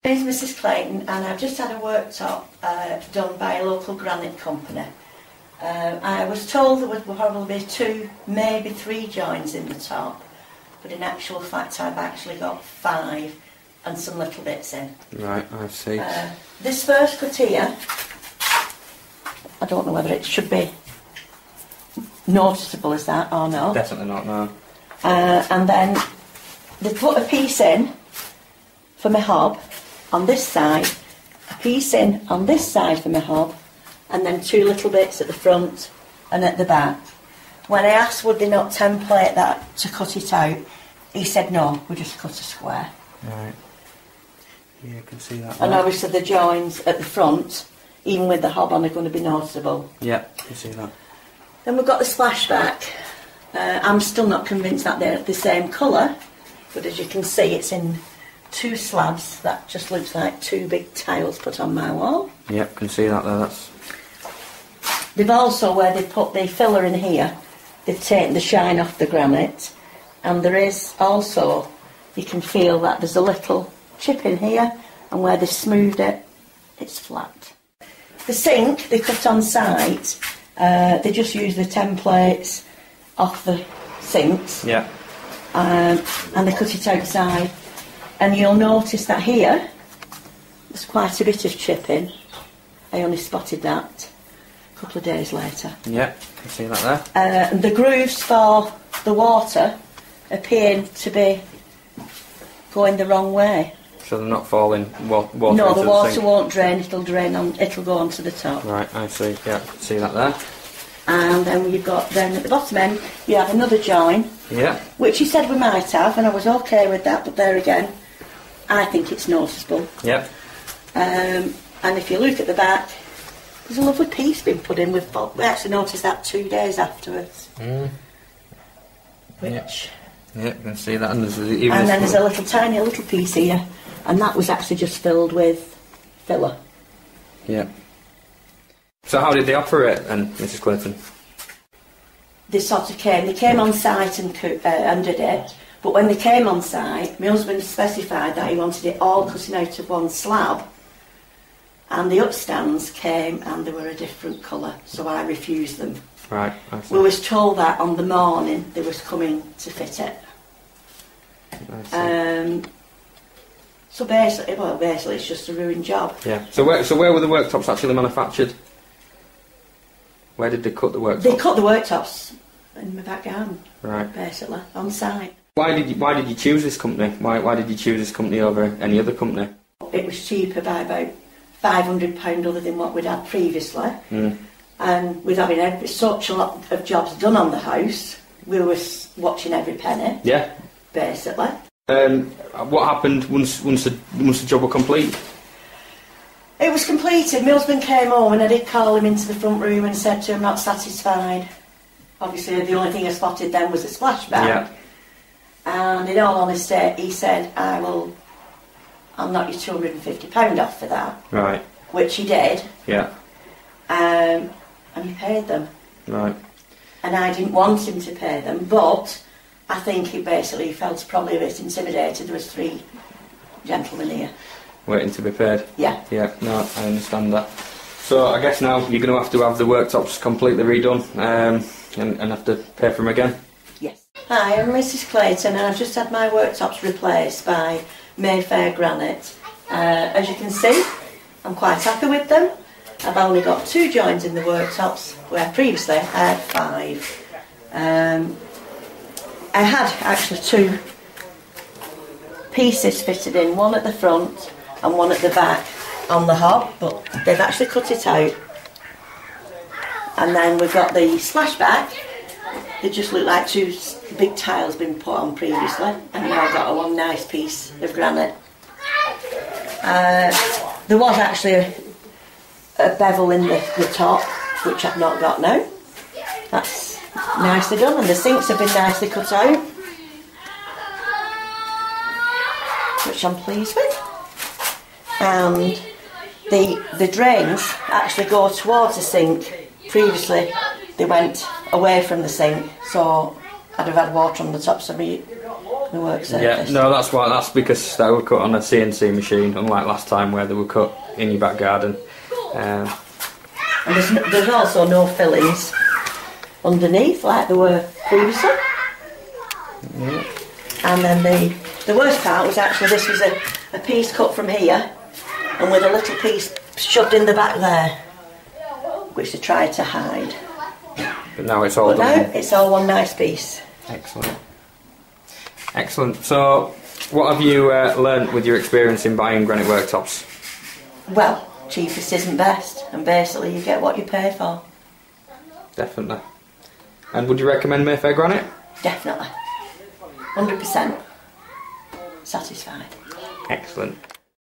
My name is Mrs. Clayton, and I've just had a worktop done by a local granite company. I was told there would probably be 2, maybe 3 joins in the top, but in actual fact I've actually got 5 and some little bits in. Right, I see. This first cut here, I don't know whether it should be noticeable as that or not. Definitely not, no. And then they put a piece in for my hob on this side, a piece in on this side for my hob, and then 2 little bits at the front and at the back. When I asked would they not template that to cut it out, he said no, we just cut a square. Right. Yeah, I can see that. And obviously the joins at the front, even with the hob on, are going to be noticeable. Yeah, I can see that. Then we've got the splashback. I'm still not convinced that they're the same colour, but as you can see it's in 2 slabs. That just looks like 2 big tiles put on my wall. Yep, can see that there. They've also, where they put the filler in here, they've taken the shine off the granite, and there is also, you can feel that there's a little chip in here, and where they smoothed it, it's flat. The sink they cut on site, they just use the templates off the sinks. Yeah. And they cut it outside, and you'll notice that here there's quite a bit of chipping. I only spotted that a couple of days later. Yeah, can see that there. The grooves for the water appear to be going the wrong way. So they're not falling water No, into the water sink. won't drain. It'll go onto the top. Right, I see. Yeah, can see that there. And then you've got, then at the bottom end you have another join. Yeah. Which he said we might have, and I was okay with that, but there again, I think it's noticeable. Yep. And if you look at the back, there's a lovely piece been put in with. We actually noticed that 2 days afterwards. Which. Yeah, you can see that. And then there's a little tiny little piece here, and that was actually just filled with filler. Yeah. So how did they operate then, Mrs. Clayton? They sort of came. They came on site and did it. But when they came on site, my husband specified that he wanted it all cutting out of one slab. And the upstands came and they were a different colour, so I refused them. Right, I see. We was told that on the morning they was coming to fit it. I see. So basically it's just a ruined job. Yeah. So where were the worktops actually manufactured? Where did they cut the worktops? They cut the worktops in my back garden. Right. Basically, on site. Why did you choose this company? Why did you choose this company over any other company? It was cheaper by about £500 other than what we'd had previously. And with having such a lot of jobs done on the house, we were watching every penny. Yeah. Basically. What happened once the job was complete? It was completed. My husband came home and I did call him into the front room and said to him, not satisfied. Obviously the only thing I spotted then was a splashback. Yeah. And in all honesty, he said, I'll knock you £250 off for that. Right. Which he did. Yeah. And he paid them. Right. And I didn't want him to pay them, but I think he basically felt probably a bit intimidated. There was 3 gentlemen here. Waiting to be paid? Yeah. Yeah, no, I understand that. So I guess now you're going to have the worktops completely redone and have to pay for them again? Yes. Hi, I'm Mrs. Clayton and I've just had my worktops replaced by Mayfair Granite. As you can see, I'm quite happy with them. I've only got 2 joins in the worktops, where previously I had 5. I had actually 2 pieces fitted in, one at the front and one at the back on the hob, but they've actually cut it out. And then we've got the splashback. They just look like 2 big tiles been put on previously, and now I've got a one nice piece of granite. There was actually a bevel in the top, which I've not got now. That's nicely done, and the sinks have been nicely cut out, which I'm pleased with. And the drains actually go towards the sink. Previously they went away from the sink, so I'd have had water on the tops of my the work surface. Yeah, no, that's because they were cut on a CNC machine, unlike last time where they were cut in your back garden. And there's also no fillings underneath like there were previously. Yeah. And then the worst part was actually this was a piece cut from here and with a little piece shoved in the back there, which they tried to hide. But now it's all done. Now it's all one nice piece. Excellent. Excellent. So, what have you learnt with your experience in buying granite worktops? Well, cheapest isn't best, and basically you get what you pay for. Definitely. And would you recommend Mayfair Granite? Definitely. 100%. Satisfied. Excellent.